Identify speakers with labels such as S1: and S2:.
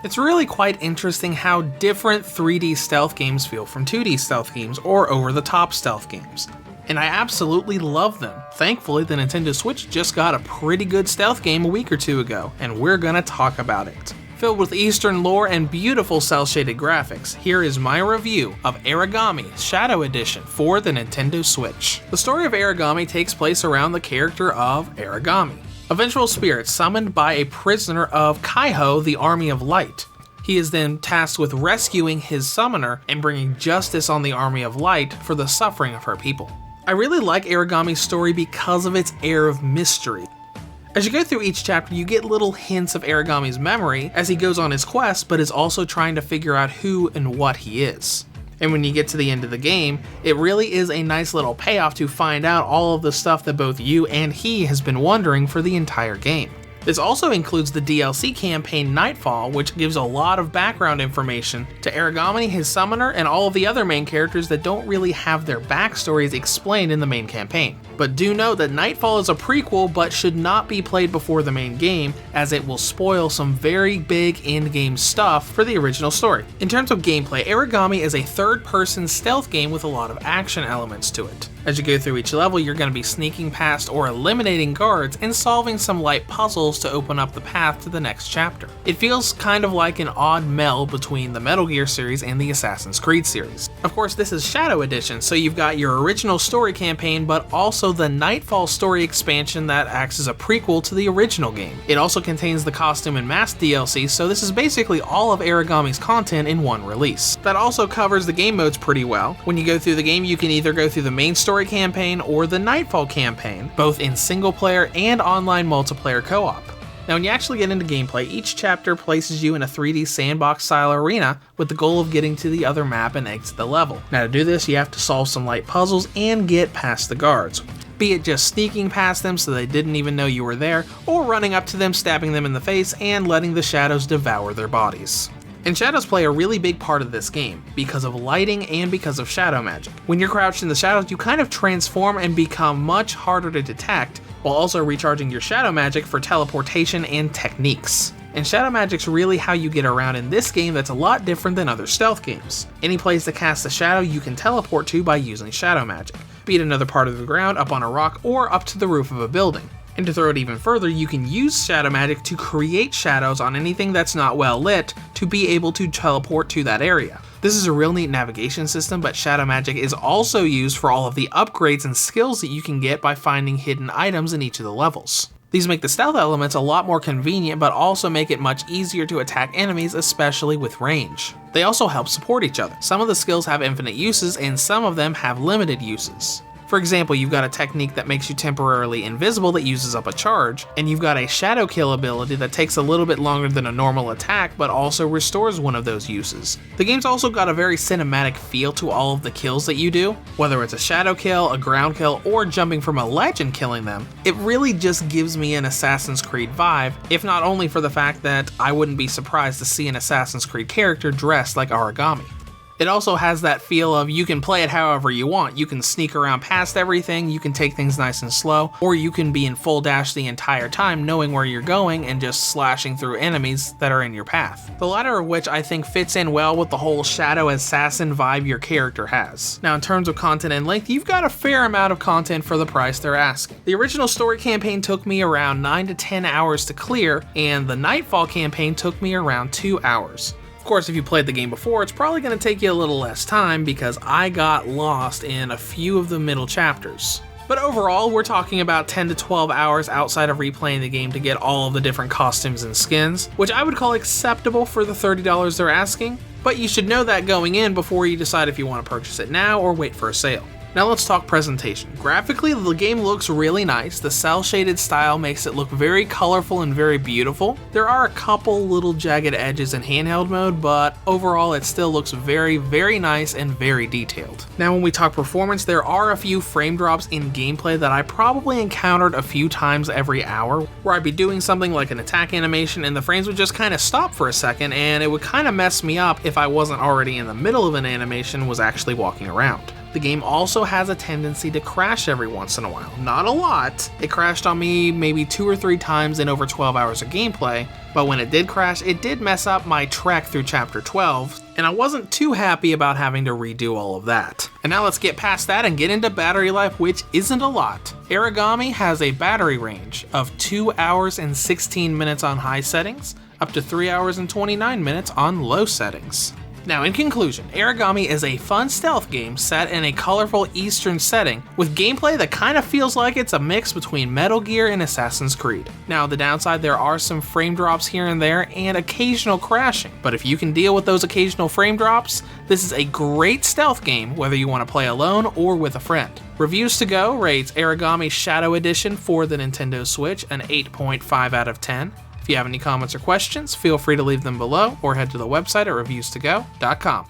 S1: It's really quite interesting how different 3D stealth games feel from 2D stealth games or over-the-top stealth games. And I absolutely love them. Thankfully, the Nintendo Switch just got a pretty good stealth game a week or two ago, and we're gonna talk about it. Filled with Eastern lore and beautiful cel-shaded graphics, here is my review of Aragami Shadow Edition for the Nintendo Switch. The story of Aragami takes place around the character of Aragami, a vengeful spirit summoned by a prisoner of Kaiho, the Army of Light. He is then tasked with rescuing his summoner and bringing justice on the Army of Light for the suffering of her people. I really like Aragami's story because of its air of mystery. As you go through each chapter, you get little hints of Aragami's memory as he goes on his quest, but is also trying to figure out who and what he is. And when you get to the end of the game, it really is a nice little payoff to find out all of the stuff that both you and he has been wondering for the entire game. This also includes the DLC campaign Nightfall, which gives a lot of background information to Aragami, his summoner, and all of the other main characters that don't really have their backstories explained in the main campaign. But do note that Nightfall is a prequel but should not be played before the main game, as it will spoil some very big in-game stuff for the original story. In terms of gameplay, Aragami is a third-person stealth game with a lot of action elements to it. As you go through each level, you're going to be sneaking past or eliminating guards and solving some light puzzles to open up the path to the next chapter. It feels kind of like an odd meld between the Metal Gear series and the Assassin's Creed series. Of course, this is Shadow Edition, so you've got your original story campaign, but also the Nightfall story expansion that acts as a prequel to the original game. It also contains the costume and mask DLC, so this is basically all of Aragami's content in one release. That also covers the game modes pretty well. When you go through the game, you can either go through the main story campaign or the Nightfall campaign, both in single player and online multiplayer co-op. Now when you actually get into gameplay, each chapter places you in a 3D sandbox style arena with the goal of getting to the other map and exit the level. Now to do this, you have to solve some light puzzles and get past the guards. Be it just sneaking past them so they didn't even know you were there, or running up to them, stabbing them in the face, and letting the shadows devour their bodies. And shadows play a really big part of this game, because of lighting and because of shadow magic. When you're crouched in the shadows, you kind of transform and become much harder to detect, while also recharging your shadow magic for teleportation and techniques. And shadow magic's really how you get around in this game that's a lot different than other stealth games. Any place to cast a shadow you can teleport to by using shadow magic, be it another part of the ground, up on a rock, or up to the roof of a building. And to throw it even further, you can use shadow magic to create shadows on anything that's not well lit to be able to teleport to that area. This is a real neat navigation system, but shadow magic is also used for all of the upgrades and skills that you can get by finding hidden items in each of the levels. These make the stealth elements a lot more convenient, but also make it much easier to attack enemies, especially with range. They also help support each other. Some of the skills have infinite uses, and some of them have limited uses. For example, you've got a technique that makes you temporarily invisible that uses up a charge, and you've got a shadow kill ability that takes a little bit longer than a normal attack but also restores one of those uses. The game's also got a very cinematic feel to all of the kills that you do, whether it's a shadow kill, a ground kill, or jumping from a ledge and killing them. It really just gives me an Assassin's Creed vibe, if not only for the fact that I wouldn't be surprised to see an Assassin's Creed character dressed like Aragami. It also has that feel of you can play it however you want. You can sneak around past everything, you can take things nice and slow, or you can be in full dash the entire time knowing where you're going and just slashing through enemies that are in your path. The latter of which I think fits in well with the whole shadow assassin vibe your character has. Now in terms of content and length, you've got a fair amount of content for the price they're asking. The original story campaign took me around 9 to 10 hours to clear, and the Nightfall campaign took me around 2 hours. Of course, if you played the game before, it's probably going to take you a little less time because I got lost in a few of the middle chapters. But overall, we're talking about 10 to 12 hours outside of replaying the game to get all of the different costumes and skins, which I would call acceptable for the $30 they're asking, but you should know that going in before you decide if you want to purchase it now or wait for a sale. Now let's talk presentation. Graphically, the game looks really nice. The cel-shaded style makes it look very colorful and very beautiful. There are a couple little jagged edges in handheld mode, but overall it still looks very, very nice and very detailed. Now when we talk performance, there are a few frame drops in gameplay that I probably encountered a few times every hour, where I'd be doing something like an attack animation and the frames would just kind of stop for a second, and it would kind of mess me up if I wasn't already in the middle of an animation and was actually walking around. The game also has a tendency to crash every once in a while. Not a lot. It crashed on me maybe 2 or 3 times in over 12 hours of gameplay, but when it did crash, it did mess up my trek through chapter 12, and I wasn't too happy about having to redo all of that. And now let's get past that and get into battery life, which isn't a lot. Aragami has a battery range of 2 hours and 16 minutes on high settings, up to 3 hours and 29 minutes on low settings. Now, in conclusion, Aragami is a fun stealth game set in a colorful Eastern setting with gameplay that kind of feels like it's a mix between Metal Gear and Assassin's Creed. Now, the downside, there are some frame drops here and there and occasional crashing, but if you can deal with those occasional frame drops, this is a great stealth game whether you want to play alone or with a friend. Reviews to Go rates Aragami Shadow Edition for the Nintendo Switch an 8.5 out of 10. If you have any comments or questions, feel free to leave them below or head to the website at reviewstogo.com.